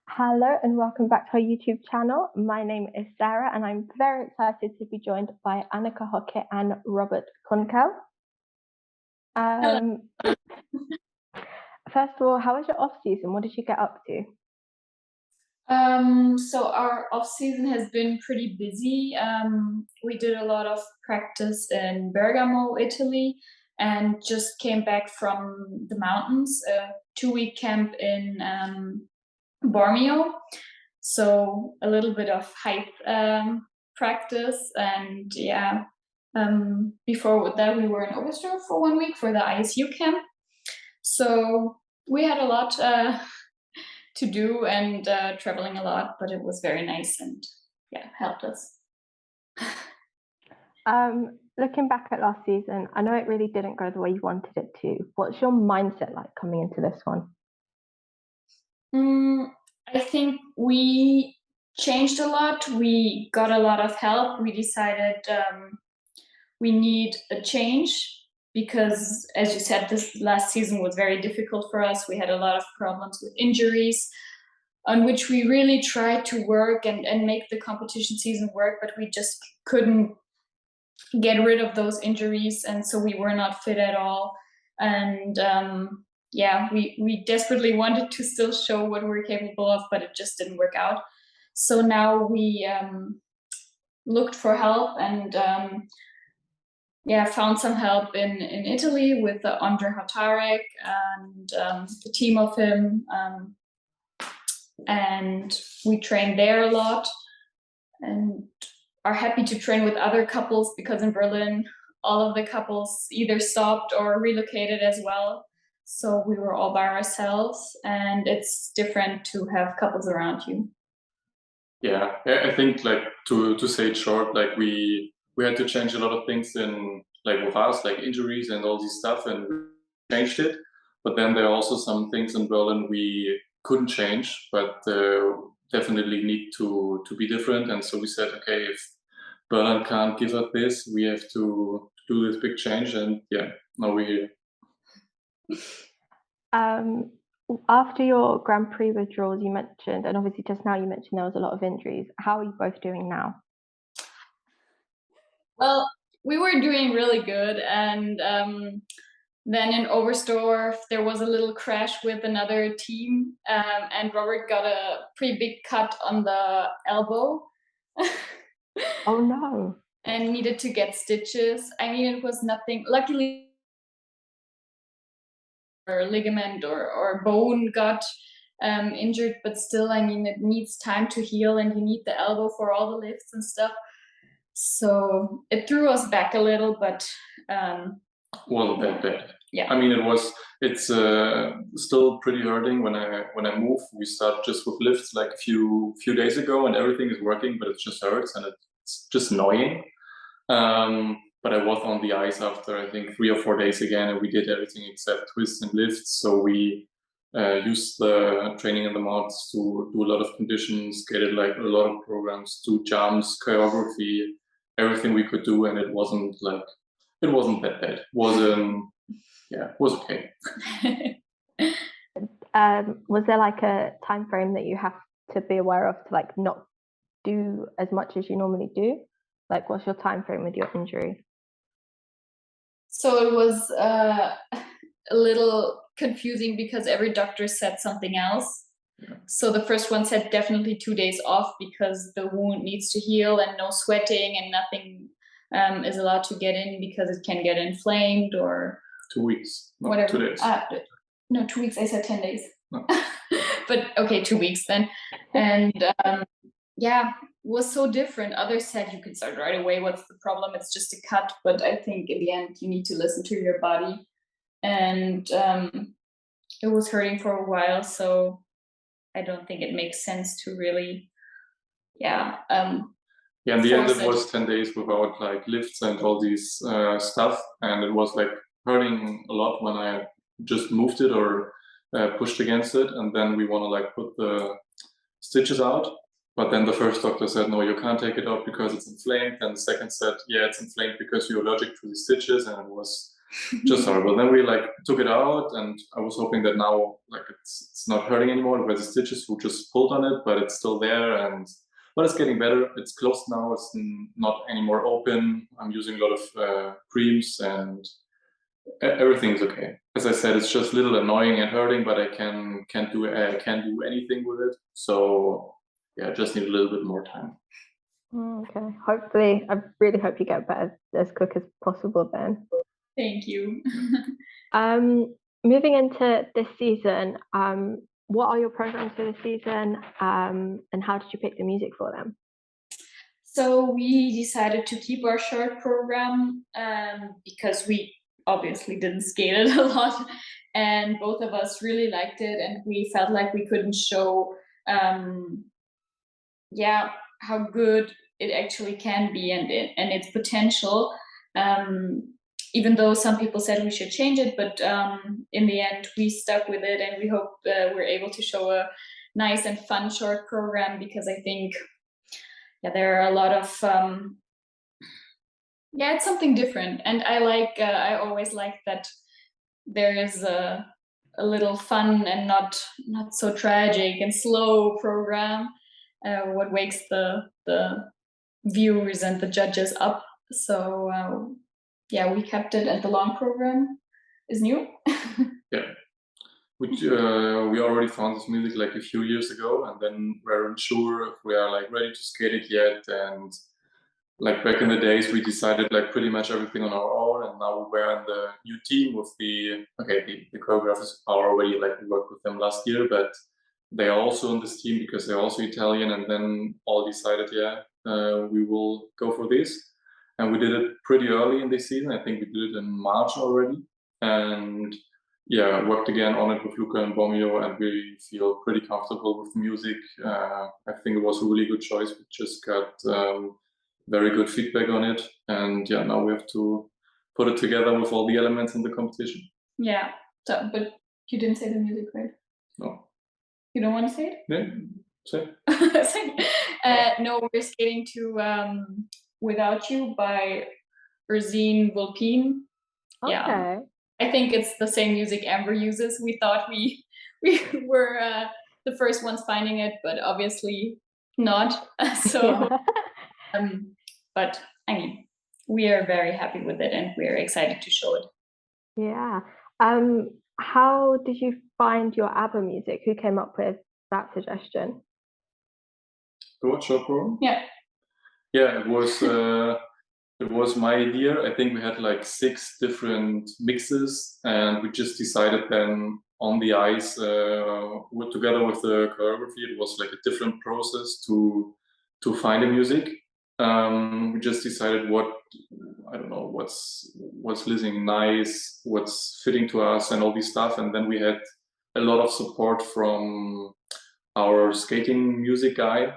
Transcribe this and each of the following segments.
Hello and welcome back to our YouTube channel. My name is Sarah and I'm very excited to be joined by Annika, Hocke and Robert Kunkel. First of all, how was your off season? What did you get up to? So our off season has been pretty busy. We did a lot of practice in Bergamo, Italy, and just came back from the mountains, a 2-week camp in Bormio. So a little bit of hike practice, and yeah. Before that, we were in Oberstdorf for 1 week for the ISU camp. So we had a lot to do and traveling a lot, but it was very nice and yeah, helped us. Looking back at last season, I know it really didn't go the way you wanted it to. What's your mindset like coming into this one? I think we changed a lot. We got a lot of help. We decided we need a change because, as you said, this last season was very difficult for us. We had a lot of problems with injuries on which we really tried to work and make the competition season work, but we just couldn't get rid of those injuries. And so we were not fit at all. And yeah, we desperately wanted to still show what we're capable of, but it just didn't work out. So now we looked for help and yeah, found some help in Italy with Andre Hatarek and the team of him. And we train there a lot and are happy to train with other couples because in Berlin, all of the couples either stopped or relocated as well. So we were all by ourselves, and it's different to have couples around you. Yeah, I think like to say it short, like we had to change a lot of things in like with us, like injuries and all this stuff, and we changed it. But then there are also some things in Berlin we couldn't change, but definitely need to be different. And so we said, okay, if Berlin can't give us this, we have to do this big change. And yeah, now we're here. After your Grand Prix withdrawals, you mentioned, and obviously just now you mentioned there was a lot of injuries. How are you both doing now? Well, we were doing really good, and then in Oberstdorf there was a little crash with another team, and Robert got a pretty big cut on the elbow. Oh no. And needed to get stitches. I mean, it was nothing, luckily, or ligament or bone got injured, but still, I mean, it needs time to heal and you need the elbow for all the lifts and stuff. So it threw us back a little, but wasn't that bad. Yeah. I mean, it's still pretty hurting when I move. We start just with lifts like a few days ago, and everything is working, but it just hurts and it's just annoying. But I was on the ice after I think 3 or 4 days again, and we did everything except twists and lifts. So we used the training in the mods to do a lot of conditions, skated like a lot of programs, do jumps, choreography, everything we could do, and it wasn't that bad. It was okay. Was there like a time frame that you have to be aware of to like not do as much as you normally do? Like, what's your time frame with your injury? So it was a little confusing because every doctor said something else. Yeah. So the first one said definitely 2 days off because the wound needs to heal and no sweating and nothing is allowed to get in because it can get inflamed or 2 weeks, no, whatever. 2 days. No, 2 weeks. I said 10 days. No. But okay, 2 weeks then. And yeah, was so different. Others said you can start right away. What's the problem? It's just a cut. But I think in the end, you need to listen to your body. And it was hurting for a while. So I don't think it makes sense to really, yeah, in the end, it was 10 days without like lifts and all these stuff. And it was like hurting a lot when I just moved it or pushed against it. And then we want to like put the stitches out. But then the first doctor said, no, you can't take it out because it's inflamed. And the second said, yeah, it's inflamed because you're allergic to the stitches. And it was just horrible. Then we like took it out, and I was hoping that now like it's not hurting anymore. Where the stitches, we just pulled on it, but it's still there, and but it's getting better. It's closed now. It's not anymore open. I'm using a lot of creams, and everything is okay. As I said, it's just a little annoying and hurting, but I can't do anything with it. So yeah, I just need a little bit more time. Okay. Hopefully, I really hope you get better as quick as possible then. Thank you. Moving into this season, what are your programs for this season, and how did you pick the music for them? So we decided to keep our short program because we obviously didn't skate it a lot, and both of us really liked it, and we felt like we couldn't show how good it actually can be and its potential. Even though some people said we should change it, but in the end we stuck with it, and we hope we're able to show a nice and fun short program, because I think there are a lot of it's something different, and I always like that there is a little fun and not so tragic and slow program, what wakes the viewers and the judges up. So we kept it, and the long program is new. Yeah, we already found this music like a few years ago, and then weren't sure if we are like ready to skate it yet. And like back in the days, we decided like pretty much everything on our own, and now we're in the new team with the choreographers are already like we worked with them last year, but they are also in this team because they're also Italian, and then all decided we will go for this. And we did it pretty early in this season. I think we did it in March already, and worked again on it with Luca and Bomio, and we feel pretty comfortable with the music. I think it was a really good choice. We just got very good feedback on it, and now we have to put it together with all the elements in the competition. Yeah, so but you didn't say the music, right? No. You don't want to say it? Yeah, say. No, we're skating to Without You by Ursine, Vulpine. Okay. Yeah, I think it's the same music Amber uses. We thought we were the first ones finding it, but obviously not. So, but I mean, we are very happy with it, and we're excited to show it. Yeah. How did you find your ABBA music? Who came up with that suggestion? Go short program? Yeah. Yeah, it was my idea. I think we had like 6 different mixes, and we just decided then on the ice, together with the choreography, it was like a different process to find the music. We just decided what's listening nice, what's fitting to us, and all this stuff. And then we had a lot of support from our skating music guy,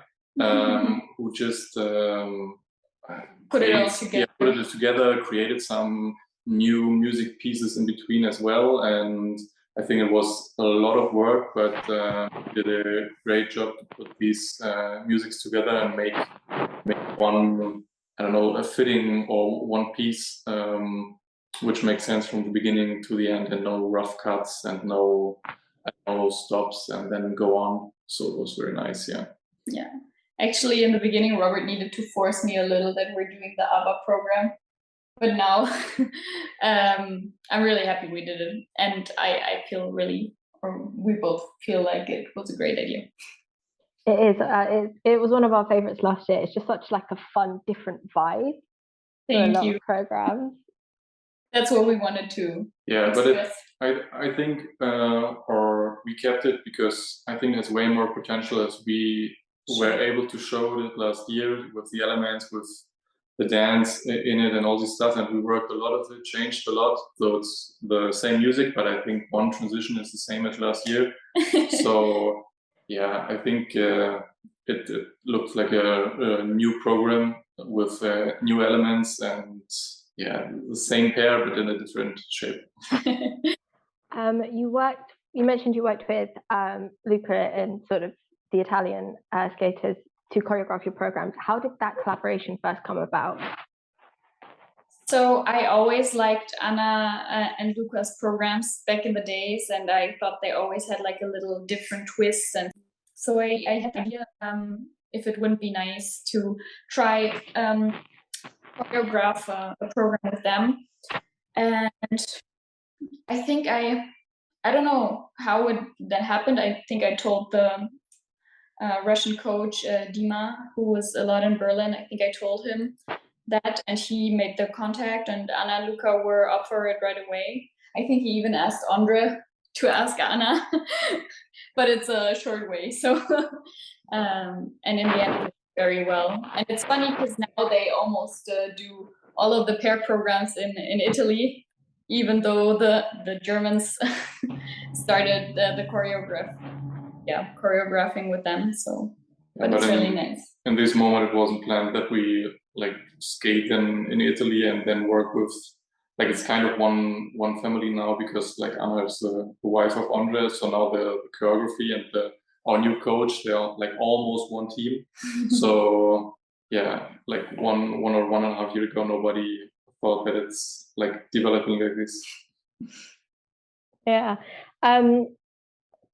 who just put it all together. Yeah, put it together, created some new music pieces in between as well. And I think it was a lot of work, but did a great job to put these musics together and make one, a fitting or one piece which makes sense from the beginning to the end, and no rough cuts and no stops and then go on. So it was very nice. Yeah. Actually, in the beginning, Robert needed to force me a little that we're doing the ABBA program. But now I'm really happy we did it. And I feel we both feel like it was a great idea. It is. It was one of our favorites last year. It's just such like a fun, different vibe. Thank you. Programs. That's what we wanted to. Yeah, express. But I think we kept it because I think it has way more potential, as we were able to show it last year with the elements, with the dance in it and all this stuff, and we worked a lot of it, changed a lot. So it's the same music, but I think one transition is the same as last year. So yeah, I think it looks like a new program with new elements, and the same pair but in a different shape. You mentioned you worked with Luca and sort of the Italian skaters to choreograph your programs. How did that collaboration first come about? So I always liked Anna and Luca's programs back in the days, and I thought they always had like a little different twist. And so I had the idea if it wouldn't be nice to try choreograph a program with them. And I think I don't know how that happened. I think I told the Russian coach Dima, who was a lot in Berlin. I think I told him that, and he made the contact, and Anna and Luca were up for it right away. I think he even asked Andre to ask Anna, but it's a short way. So, and in the end, it went very well. And it's funny because now they almost do all of the pair programs in Italy, even though the Germans started the choreographing with them. So, but it's really nice. In this moment, it wasn't planned that we like skate in Italy and then work with, like, it's kind of one family now, because like Anna is the wife of Andre, so now the choreography and our new coach, they are like almost one team. So yeah, like one or 1.5 years ago, nobody thought that it's like developing like this. Yeah.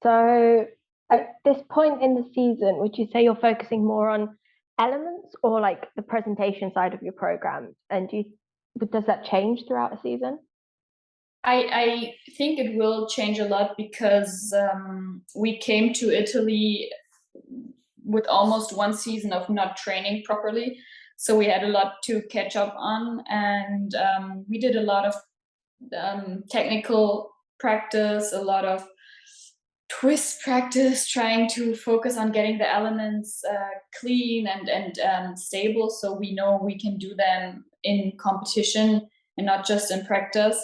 So at this point in the season, would you say you're focusing more on elements or like the presentation side of your program? And does that change throughout a season? I think it will change a lot, because we came to Italy with almost one season of not training properly. So we had a lot to catch up on, and we did a lot of technical practice, a lot of twist practice, trying to focus on getting the elements clean and stable, so we know we can do them in competition and not just in practice.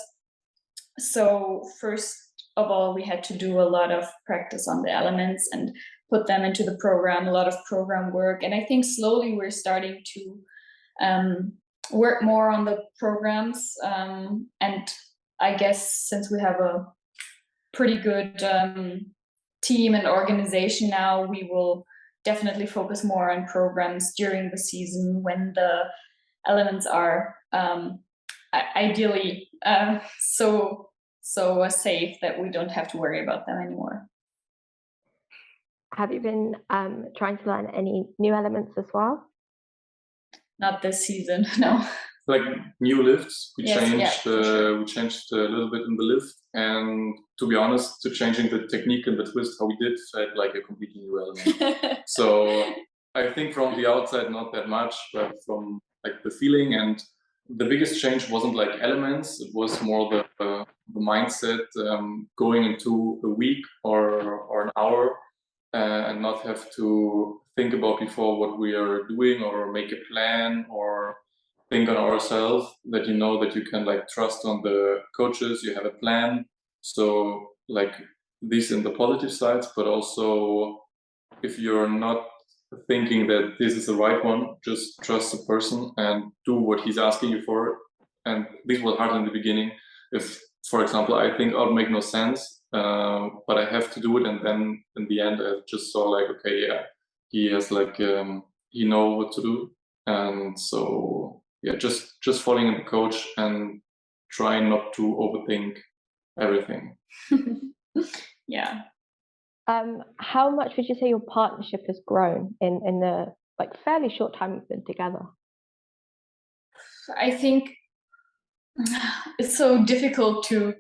So first of all, we had to do a lot of practice on the elements and put them into the program, a lot of program work. And I think slowly we're starting to work more on the programs. And I guess since we have a pretty good team and organization now, we will definitely focus more on programs during the season when the elements are ideally so safe that we don't have to worry about them anymore. Have you been trying to learn any new elements as well? Not this season, no. Like new lifts, we Yes, changed sure. we changed a little bit in the lift, and to be honest, to changing the technique and the twist how we did felt like a completely new element. So I think from the outside not that much, but from like the feeling, and the biggest change wasn't like elements, it was more the mindset, going into a week or an hour and not have to think about before what we are doing or make a plan or think on ourselves, that you know that you can like trust on the coaches, you have a plan. So like this in the positive sides, but also if you're not thinking that this is the right one, just trust the person and do what he's asking you for. And this was hard in the beginning. If, for example, I think it would make no sense, but I have to do it, and then in the end I just saw like, okay, yeah, he has like he know what to do. And so yeah, just following the coach and trying not to overthink everything. Yeah. How much would you say your partnership has grown in the like fairly short time you've been together? I think it's so difficult to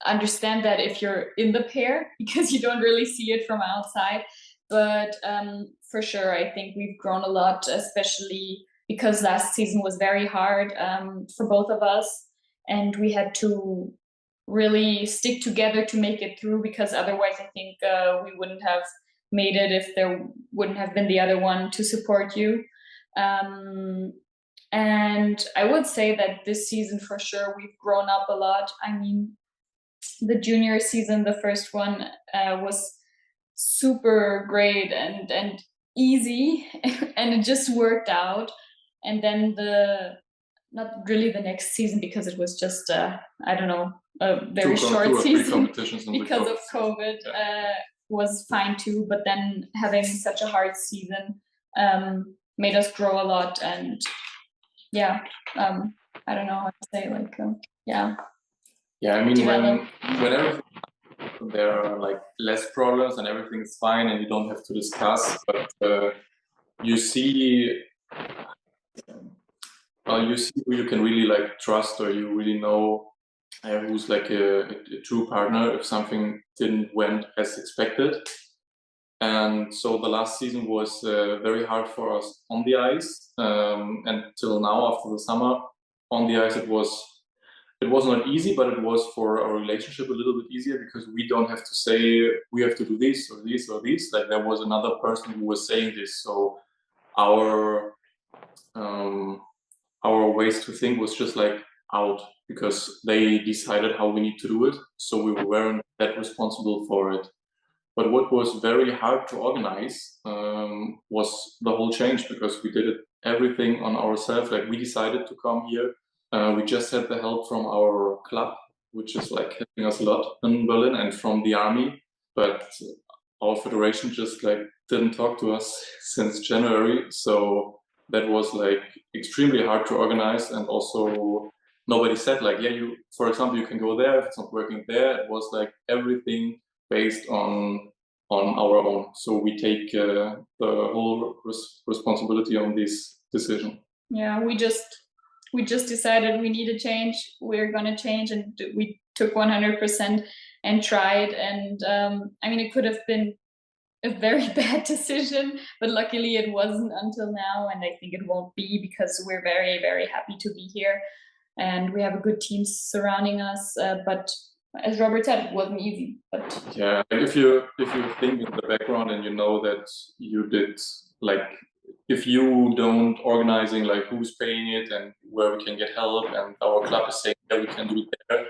understand that if you're in the pair, because you don't really see it from outside. But for sure, I think we've grown a lot, especially because last season was very hard for both of us, and we had to really stick together to make it through, because otherwise I think we wouldn't have made it if there wouldn't have been the other one to support you. And I would say that this season for sure we've grown up a lot. I mean, the junior season, the first one, was super great and easy and it just worked out. And then not really the next season, because it was just I don't know, a very short season because of COVID, was fine too. But then having such a hard season made us grow a lot, and I don't know how to say, like, Yeah, I mean, develop. whenever there are like less problems and everything is fine and you don't have to discuss, but you see who you can really like trust, or you really know who's like a true partner if something didn't went as expected. And so the last season was very hard for us on the ice, and till now after the summer on the ice it was not easy, but it was for our relationship a little bit easier because we don't have to say we have to do this or this or this. Like there was another person who was saying this, so our ways to think was just like out because they decided how we need to do it, so we weren't that responsible for it. But what was very hard to organize was the whole change, because we did it everything on ourselves. Like we decided to come here. We just had the help from our club, which is like helping us a lot in Berlin, and from the army. But our federation just like didn't talk to us since January. So that was like extremely hard to organize. And also nobody said like, yeah, you, for example, you can go there if it's not working there. It was like everything based on our own. So we take the whole responsibility on this decision. Yeah, we just decided we need a change. We're gonna change, and we took 100% and tried. And I mean, it could have been a very bad decision, but luckily it wasn't until now, and I think it won't be, because we're very, very happy to be here, and we have a good team surrounding us. But as Robert said, it wasn't easy. But yeah, if you think in the background and you know that you did, like, if you don't organizing like who's paying it and where we can get help, and our club is saying that we can do it there,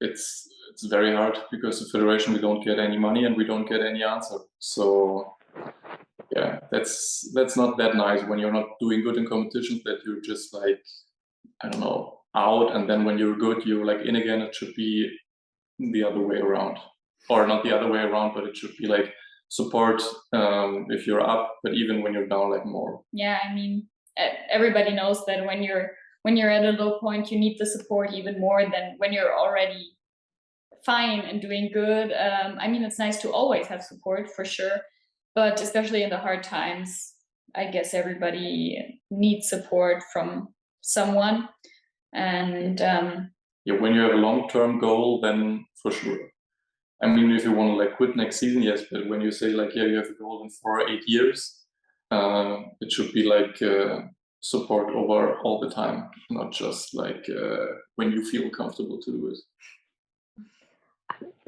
it's very hard, because the federation, we don't get any money and we don't get any answer. So yeah, that's not that nice when you're not doing good in competitions, that you're just like, I don't know, out, and then when you're good, you're like in again. It should be the other way around, or not the other way around, but it should be like support if you're up, but even when you're down, like more. Yeah, I mean, everybody knows that when you're at a low point, you need the support even more than when you're already fine and doing good. I mean, it's nice to always have support, for sure, but especially in the hard times, I guess everybody needs support from someone. And yeah, when you have a long-term goal, then for sure. I mean, if you want to like quit next season, yes, but when you say like, yeah, you have a goal in 4 or 8 years, it should be like support over all the time, not just like when you feel comfortable to do it.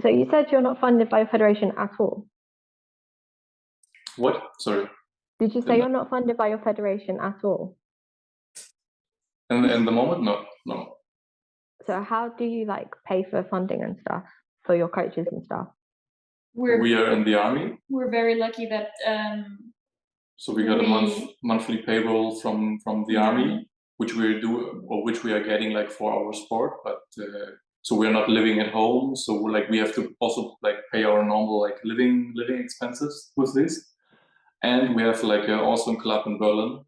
So you said you're not funded by a federation at all. What? Sorry. Did you say you're not funded by your federation at all? In the moment, no. So how do you like pay for funding and stuff for your coaches and stuff? We are in the army. We're very lucky that so we got a monthly payroll from the army, which we are getting like for our sport, but so we're not living at home, so like we have to also like pay our normal like living expenses with this. And we have like an awesome club in Berlin,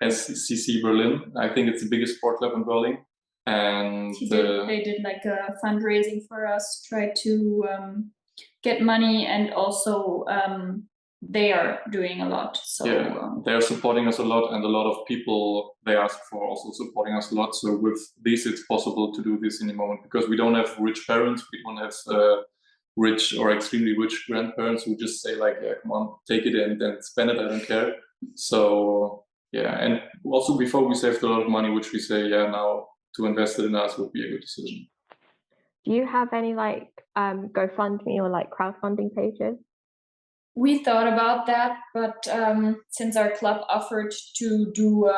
SCC Berlin. I think it's the biggest sport club in Berlin. And they did like a fundraising for us, try to get money, and also they are doing a lot. So yeah, they are supporting us a lot, and a lot of people, they ask for also supporting us a lot. So with this, it's possible to do this in the moment, because we don't have rich parents, we don't have rich or extremely rich grandparents who just say like, yeah, come on, take it and then spend it, I don't care. So yeah, and also before we saved a lot of money, which we say, yeah, now to invest it in us would be a good decision. Do you have any like GoFundMe or like crowdfunding pages? We thought about that, but since our club offered to do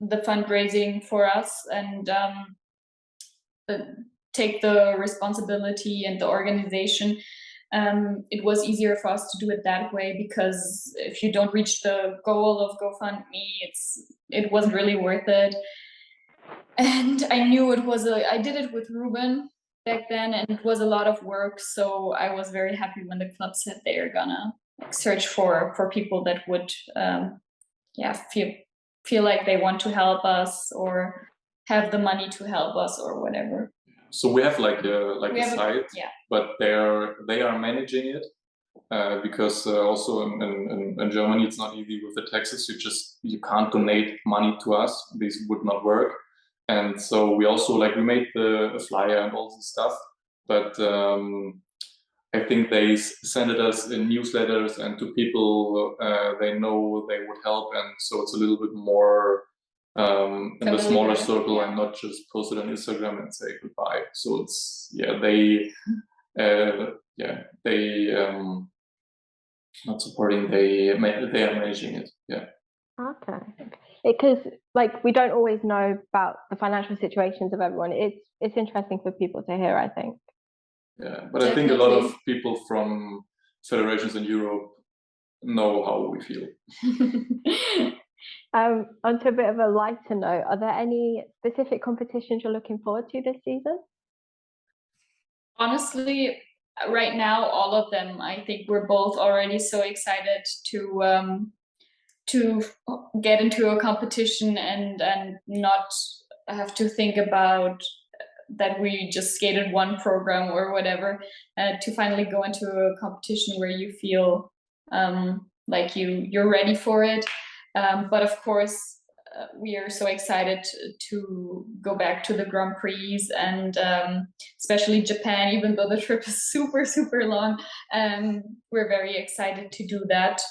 the fundraising for us and take the responsibility and the organization, it was easier for us to do it that way, because if you don't reach the goal of GoFundMe, it wasn't really worth it. And I knew I did it with Ruben back then, and it was a lot of work, so I was very happy when the club said they are gonna like search for people that would feel like they want to help us or have the money to help us or whatever. So we have like a site, yeah. but they are managing it because also in Germany it's not easy with the taxes. You can't donate money to us. This would not work. And so we also we made the flyer and all this stuff, but I think they send it us in newsletters and to people they know they would help, and so it's a little bit more in the smaller circle, and not just post it on Instagram and say goodbye. So it's not supporting. They are managing it. Yeah. Okay. Because we don't always know about the financial situations of everyone. It's interesting for people to hear, I think. Yeah, but I think a lot of people from federations in Europe know how we feel. Onto a bit of a lighter note, are there any specific competitions you're looking forward to this season? Honestly, right now, all of them. I think we're both already so excited to get into a competition and not have to think about that we just skated one program or whatever, to finally go into a competition where you feel like you're ready for it. But of course, we are so excited to go back to the Grand Prix and especially Japan, even though the trip is super, super long. We're very excited to do that.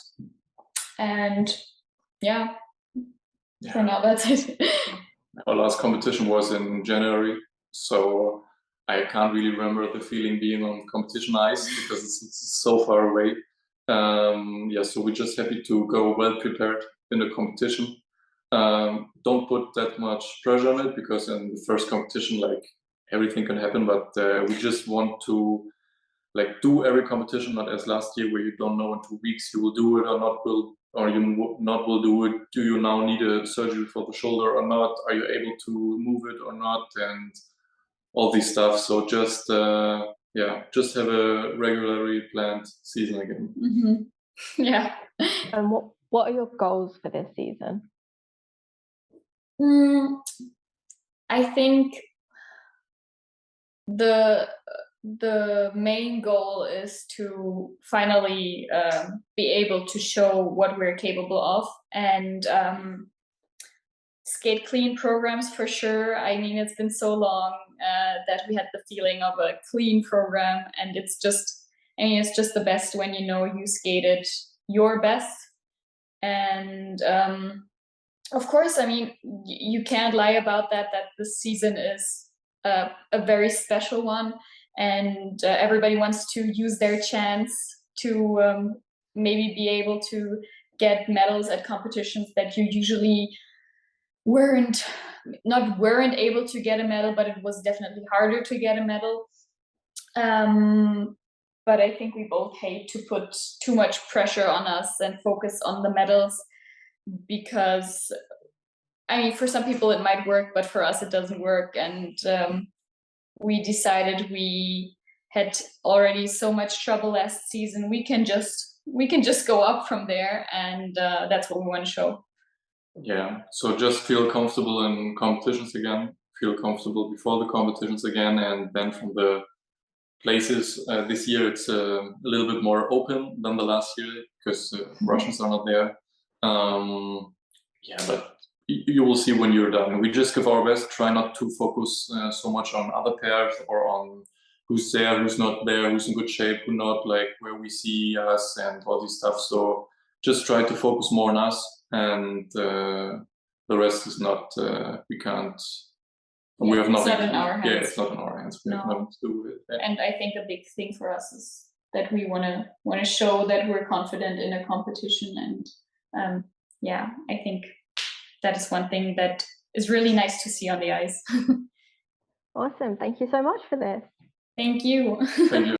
And for now, that's it. Our last competition was in January, so I can't really remember the feeling being on competition ice because it's so far away. So we're just happy to go well prepared in the competition. Don't put that much pressure on it because in the first competition, everything can happen, but we just want to do every competition, not as last year where you don't know in 2 weeks you will do it or not will do it. Do you now need a surgery for the shoulder or not? Are you able to move it or not? And all these stuff. So just have a regularly planned season again. Mm-hmm. Yeah. And what are your goals for this season? I think the main goal is to finally be able to show what we're capable of, and skate clean programs for sure. I mean, it's been so long that we had the feeling of a clean program, and it's just the best when you know you skated your best. And of course, I mean, you can't lie about that this season is a very special one, and everybody wants to use their chance to maybe be able to get medals at competitions that you usually weren't able to get a medal, but it was definitely harder to get a medal. But I think we both hate to put too much pressure on us and focus on the medals, because I mean, for some people it might work, but for us it doesn't work. And we decided we had already so much trouble last season. We can just go up from there, and that's what we want to show. Yeah, so just feel comfortable in competitions again, feel comfortable before the competitions again, and then from the places this year it's a little bit more open than the last year because Russians are not there. But you will see when you're done. We just give our best, try not to focus so much on other pairs or on who's there, who's not there, who's in good shape, who not, where we see us and all this stuff. So just try to focus more on us, and the rest is not, we can't, we have nothing. It's not in our hands. Yeah, it's not in our hands. We have nothing to do with it. Yeah. And I think a big thing for us is that we want to show that we're confident in a competition, and I think that is one thing that is really nice to see on the ice. Awesome. Thank you so much for this. Thank you. Thank you.